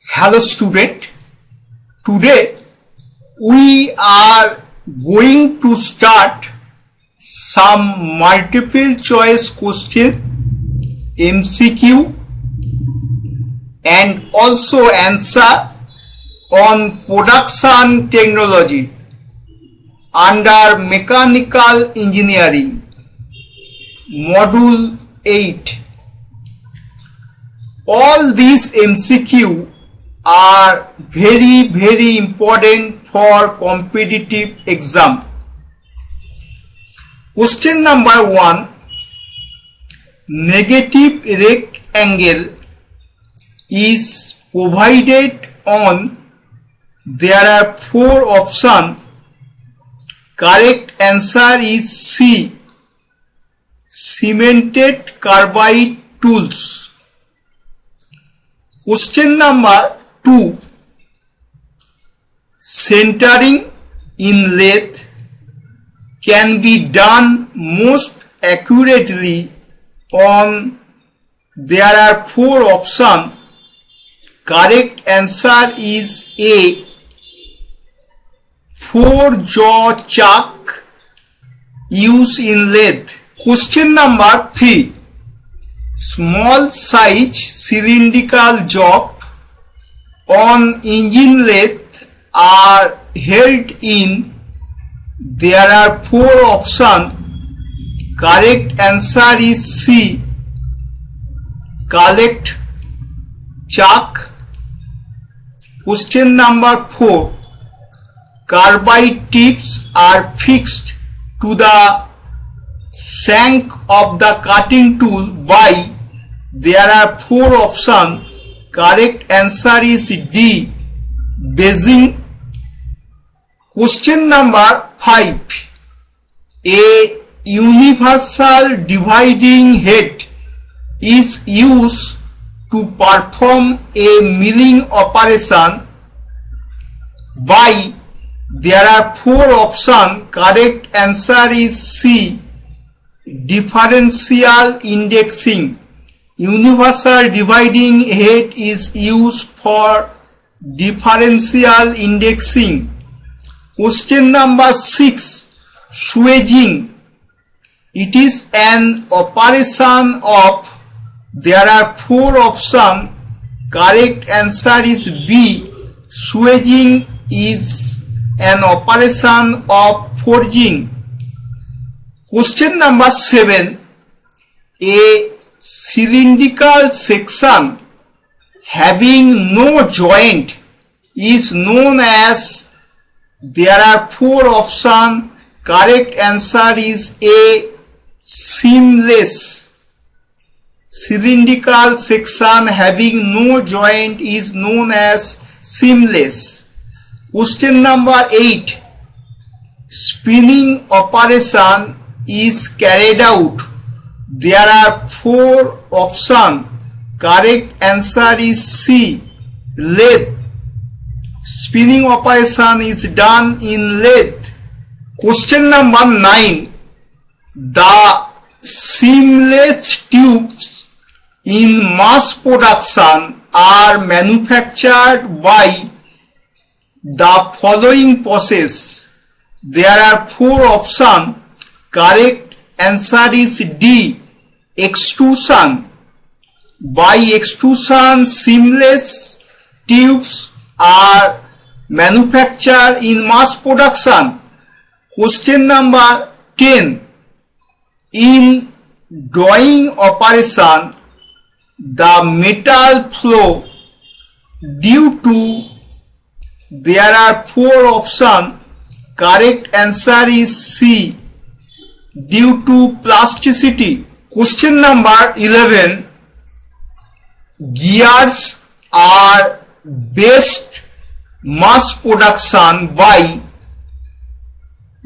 Hello student, today we are going to start some multiple choice question MCQ and also answer on production technology under mechanical engineering module 8. All these MCQ are very important for competitive exam. Question number 1. Negative rectangle is provided on. There are 4 options. Correct answer is C. Cemented carbide tools. Question number 2. Centering in lathe can be done most accurately on. There are 4 options. Correct answer is A. 4-jaw chuck used in lathe. Question number 3. Small size cylindrical job on engine lathe are held in. There are 4 options. Correct answer is C. Collect chuck. Question number 4. Carbide tips are fixed to the shank of the cutting tool by. There are 4 options. Correct answer is D. Beijing. Question number 5. A universal dividing head is used to perform a milling operation by. There are 4 options. Correct answer is C. Differential indexing. Universal dividing head is used for differential indexing. Question number 6. Swaging. It is an operation of. There are 4 options. Correct answer is B. Swaging is an operation of forging. Question number 7. A cylindrical section having no joint is known as. There are 4 options. Correct answer is A. Seamless. Cylindrical section having no joint is known as seamless. Question number 8. Spinning operation is carried out. There are 4 options. Correct answer is C. Lathe. Spinning operation is done in lathe. Question number 9. The seamless tubes in mass production are manufactured by the following process. There are 4 options. Correct answer is D. Extrusion. By extrusion, seamless tubes are manufactured in mass production. Question number 10. In drawing operation, the metal flow due to. There are 4 options. Correct answer is C. Due to plasticity. Question number 11. Gears are best mass production by.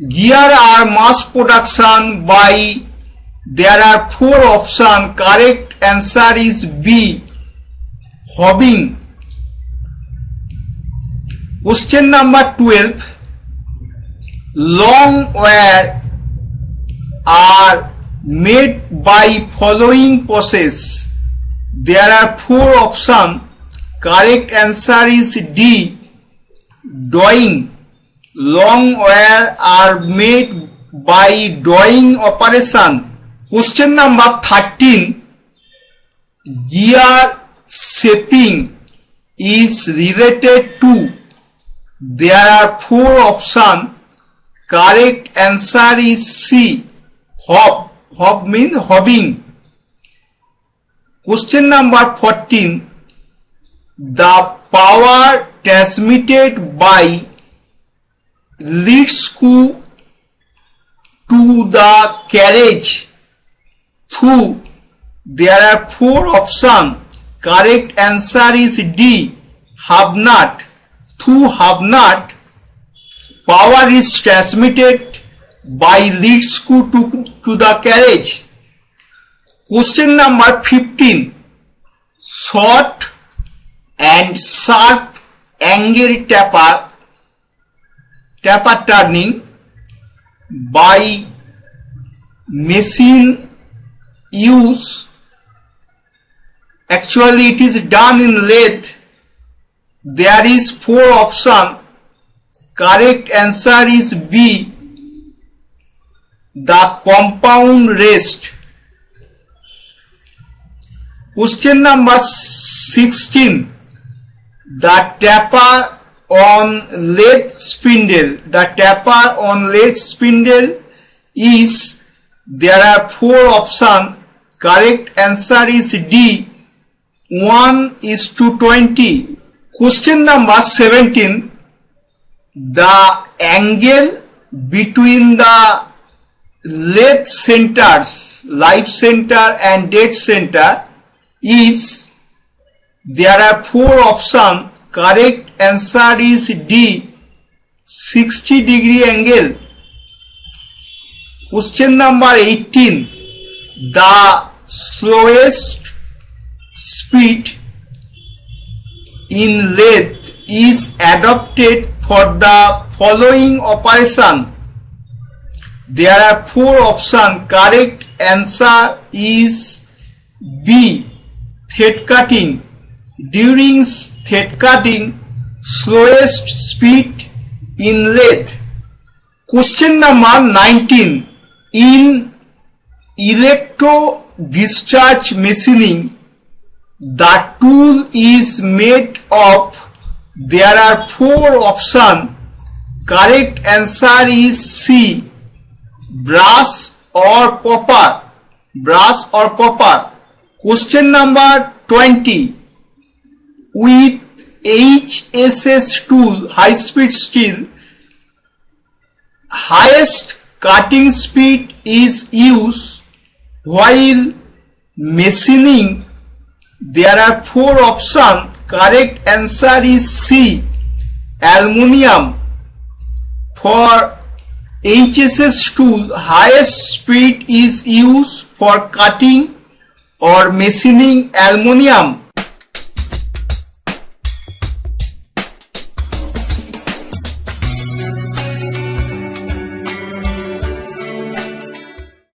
Gear are mass production by. There are 4 options. Correct answer is B. Hobbing. Question number 12. Long wire are made by following process. There are 4 options. correct answer is D. Drawing. Long wire are made by drawing operation. Question number 13. Gear shaping is related to. There are 4 options. Correct answer is C. Hob. Hob means hobbing. Question number 14. The power transmitted by lead screw to the carriage through. There are 4 options. Correct answer is D. Hub nut. Through hub nut, power is transmitted by lead screw to the carriage. Question number 15. Short and sharp angle taper turning by machine use. Actually it is done in lathe. There is 4 options. Correct answer is B. The compound rest. Question number 16. The taper on lathe spindle. The taper on lathe spindle is. There are 4 options. Correct answer is D. 1:20. Question number 17. The angle between the lathe centers, life center and dead center is. There are 4 options. Correct answer is D. 60° angle. Question number 18. The slowest speed in lathe is adopted for the following operation. There are 4 options. Correct answer is B. Thread cutting. During thread cutting, slowest speed in lathe. Question number 19. In electro-discharge machining, the tool is made of. There are 4 options. Correct answer is C. Brass or copper. Brass or copper. Question number 20. With HSS tool, high speed steel, highest cutting speed is used while machining. There are 4 options. Correct answer is C. Aluminium. For HSS tool, highest speed is used for cutting or machining aluminium.